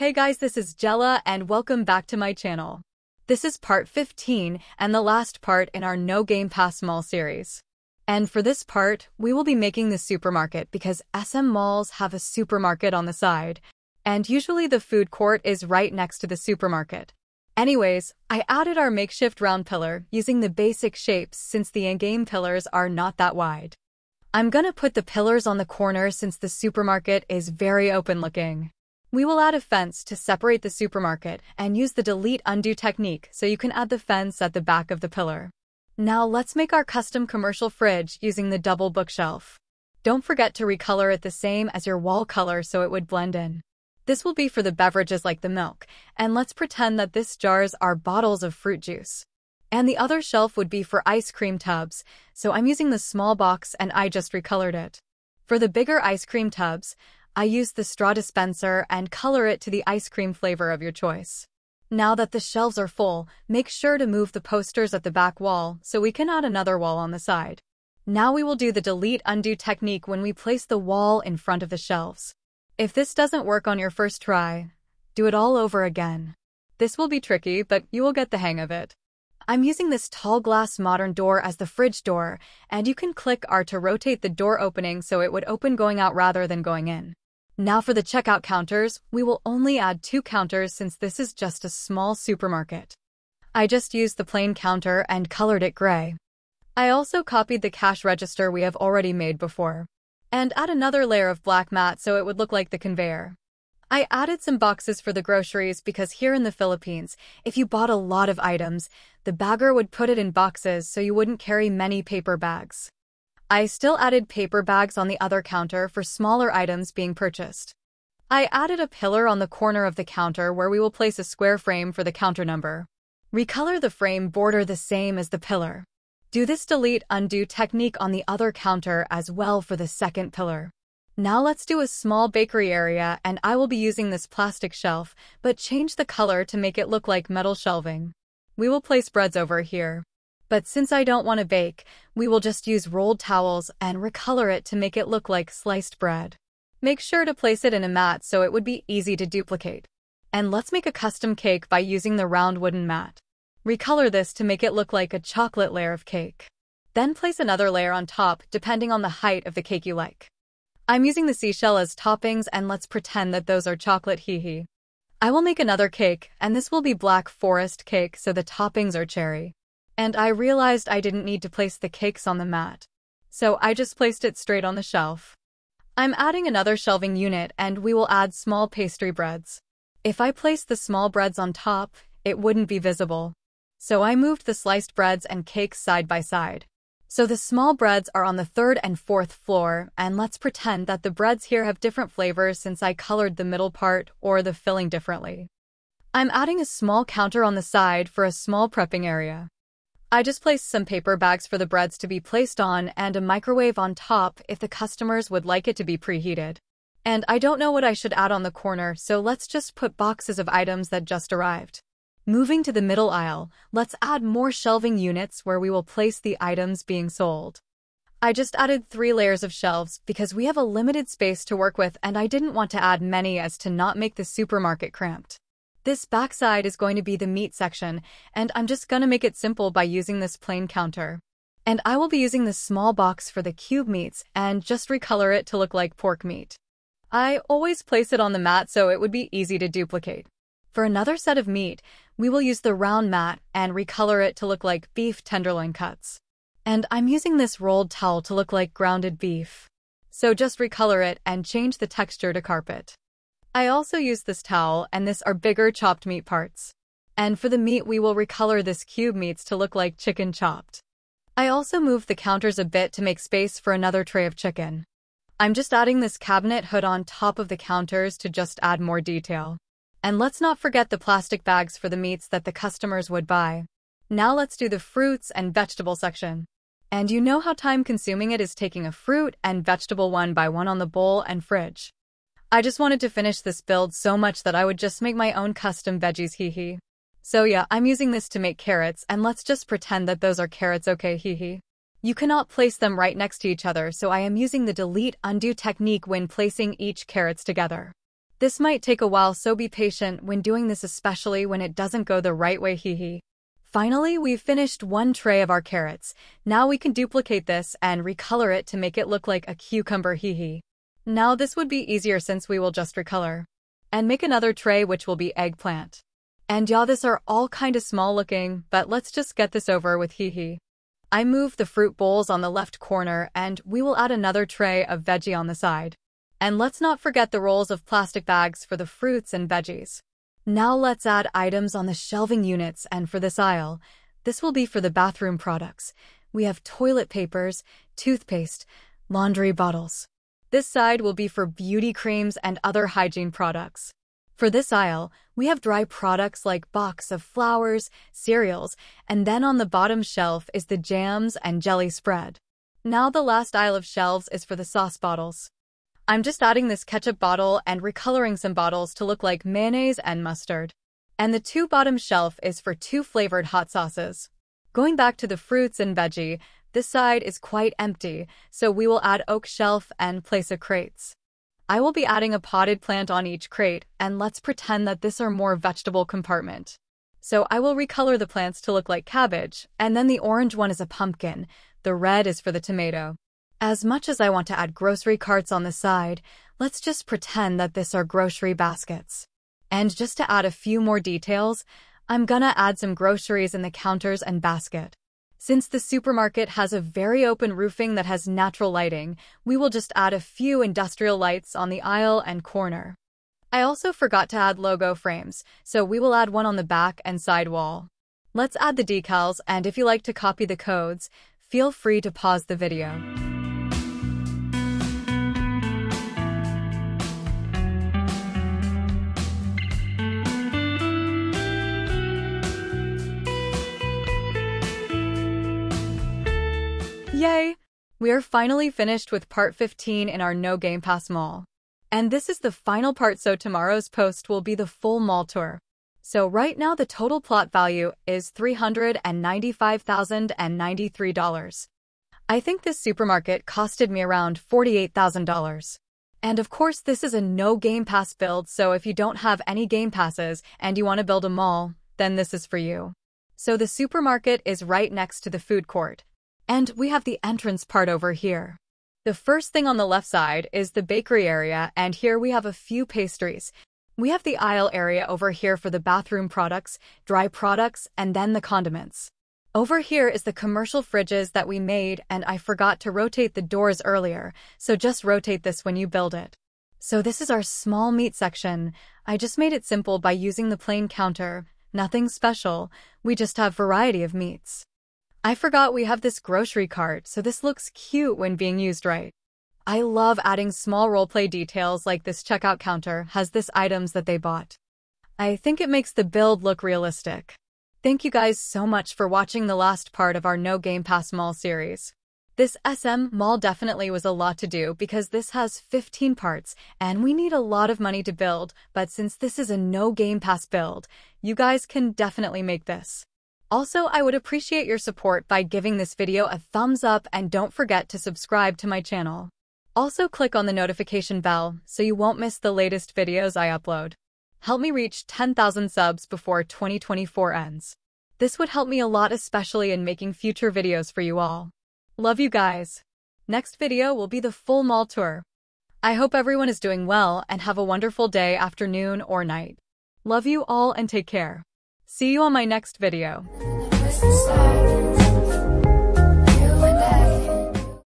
Hey guys, this is Jella and welcome back to my channel. This is part 15 and the last part in our No Gamepass Mall series. And for this part, we will be making the supermarket because SM malls have a supermarket on the side. And usually the food court is right next to the supermarket. Anyways, I added our makeshift round pillar using the basic shapes since the in-game pillars are not that wide. I'm gonna put the pillars on the corner since the supermarket is very open looking. We will add a fence to separate the supermarket and use the delete undo technique so you can add the fence at the back of the pillar. Now let's make our custom commercial fridge using the double bookshelf. Don't forget to recolor it the same as your wall color so it would blend in. This will be for the beverages like the milk, and let's pretend that this jars are bottles of fruit juice. And the other shelf would be for ice cream tubs, so I'm using the small box and I just recolored it. For the bigger ice cream tubs, I used the straw dispenser and color it to the ice cream flavor of your choice. Now that the shelves are full, make sure to move the posters at the back wall so we can add another wall on the side. Now we will do the delete undo technique when we place the wall in front of the shelves. If this doesn't work on your first try, do it all over again. This will be tricky, but you will get the hang of it. I'm using this tall glass modern door as the fridge door, and you can click R to rotate the door opening so it would open going out rather than going in. Now for the checkout counters, we will only add 2 counters since this is just a small supermarket. I just used the plain counter and colored it gray. I also copied the cash register we have already made before. And add another layer of black mat so it would look like the conveyor. I added some boxes for the groceries because here in the Philippines, if you bought a lot of items, the bagger would put it in boxes so you wouldn't carry many paper bags. I still added paper bags on the other counter for smaller items being purchased. I added a pillar on the corner of the counter where we will place a square frame for the counter number. Recolor the frame border the same as the pillar. Do this delete undo technique on the other counter as well for the second pillar. Now let's do a small bakery area and I will be using this plastic shelf, but change the color to make it look like metal shelving. We will place breads over here. But since I don't want to bake, we will just use rolled towels and recolor it to make it look like sliced bread. Make sure to place it in a mat so it would be easy to duplicate. And let's make a custom cake by using the round wooden mat. Recolor this to make it look like a chocolate layer of cake. Then place another layer on top depending on the height of the cake you like. I'm using the seashell as toppings and let's pretend that those are chocolate hee. I will make another cake and this will be black forest cake so the toppings are cherry. And I realized I didn't need to place the cakes on the mat. So I just placed it straight on the shelf. I'm adding another shelving unit and we will add small pastry breads. If I place the small breads on top, it wouldn't be visible. So I moved the sliced breads and cakes side by side. So the small breads are on the 3rd and 4th floor, and let's pretend that the breads here have different flavors since I colored the middle part or the filling differently. I'm adding a small counter on the side for a small prepping area. I just placed some paper bags for the breads to be placed on and a microwave on top if the customers would like it to be preheated. And I don't know what I should add on the corner, so let's just put boxes of items that just arrived. Moving to the middle aisle, let's add more shelving units where we will place the items being sold. I just added 3 layers of shelves because we have a limited space to work with and I didn't want to add many as to not make the supermarket cramped. This backside is going to be the meat section, and I'm just gonna make it simple by using this plain counter. And I will be using this small box for the cube meats and just recolor it to look like pork meat. I always place it on the mat so it would be easy to duplicate. For another set of meat, we will use the round mat and recolor it to look like beef tenderloin cuts. And I'm using this rolled towel to look like grounded beef. So just recolor it and change the texture to carpet. I also used this towel and this are bigger chopped meat parts. And for the meat we will recolor this cube meats to look like chicken chopped. I also moved the counters a bit to make space for another tray of chicken. I'm just adding this cabinet hood on top of the counters to just add more detail. And let's not forget the plastic bags for the meats that the customers would buy. Now let's do the fruits and vegetable section. And you know how time-consuming it is taking a fruit and vegetable one by one on the bowl and fridge. I just wanted to finish this build so much that I would just make my own custom veggies hee. So yeah, I'm using this to make carrots and let's just pretend that those are carrots okay hee. You cannot place them right next to each other so I am using the delete undo technique when placing each carrots together. This might take a while, so be patient when doing this, especially when it doesn't go the right way, hee. Finally, we've finished one tray of our carrots. Now we can duplicate this and recolor it to make it look like a cucumber, hee. Now this would be easier since we will just recolor. And make another tray which will be eggplant. And yeah, these are all kinda small looking, but let's just get this over with, hee. I moved the fruit bowls on the left corner and we will add another tray of veggie on the side. And let's not forget the rolls of plastic bags for the fruits and veggies. Now let's add items on the shelving units, and for this aisle, this will be for the bathroom products. We have toilet papers, toothpaste, laundry bottles. This side will be for beauty creams and other hygiene products. For this aisle, we have dry products like box of flowers, cereals, and then on the bottom shelf is the jams and jelly spread. Now the last aisle of shelves is for the sauce bottles. I'm just adding this ketchup bottle and recoloring some bottles to look like mayonnaise and mustard. And the two bottom shelf is for 2 flavored hot sauces. Going back to the fruits and veggie, this side is quite empty, so we will add oak shelf and place of crates. I will be adding a potted plant on each crate, and let's pretend that this are more vegetable compartment. So I will recolor the plants to look like cabbage, and then the orange one is a pumpkin, the red is for the tomato. As much as I want to add grocery carts on the side, let's just pretend that this are grocery baskets. And just to add a few more details, I'm gonna add some groceries in the counters and basket. Since the supermarket has a very open roofing that has natural lighting, we will just add a few industrial lights on the aisle and corner. I also forgot to add logo frames, so we will add one on the back and side wall. Let's add the decals, and if you like to copy the codes, feel free to pause the video. Yay! We are finally finished with part 15 in our No Gamepass mall. And this is the final part, so tomorrow's post will be the full mall tour. So right now the total plot value is $395,093. I think this supermarket costed me around $48,000. And of course this is a No Gamepass build, so if you don't have any Game Passes and you want to build a mall, then this is for you. So the supermarket is right next to the food court. And we have the entrance part over here. The first thing on the left side is the bakery area, and here we have a few pastries. We have the aisle area over here for the bathroom products, dry products, and then the condiments. Over here is the commercial fridges that we made, and I forgot to rotate the doors earlier, so just rotate this when you build it. So this is our small meat section. I just made it simple by using the plain counter. Nothing special, we just have variety of meats. I forgot we have this grocery cart, so this looks cute when being used right. I love adding small roleplay details like this checkout counter has this items that they bought. I think it makes the build look realistic. Thank you guys so much for watching the last part of our No Gamepass Mall series. This SM Mall definitely was a lot to do because this has 15 parts and we need a lot of money to build, but since this is a No Gamepass build, you guys can definitely make this. Also, I would appreciate your support by giving this video a thumbs up and don't forget to subscribe to my channel. Also click on the notification bell so you won't miss the latest videos I upload. Help me reach 10,000 subs before 2024 ends. This would help me a lot, especially in making future videos for you all. Love you guys. Next video will be the full mall tour. I hope everyone is doing well and have a wonderful day, afternoon, or night. Love you all and take care. See you on my next video.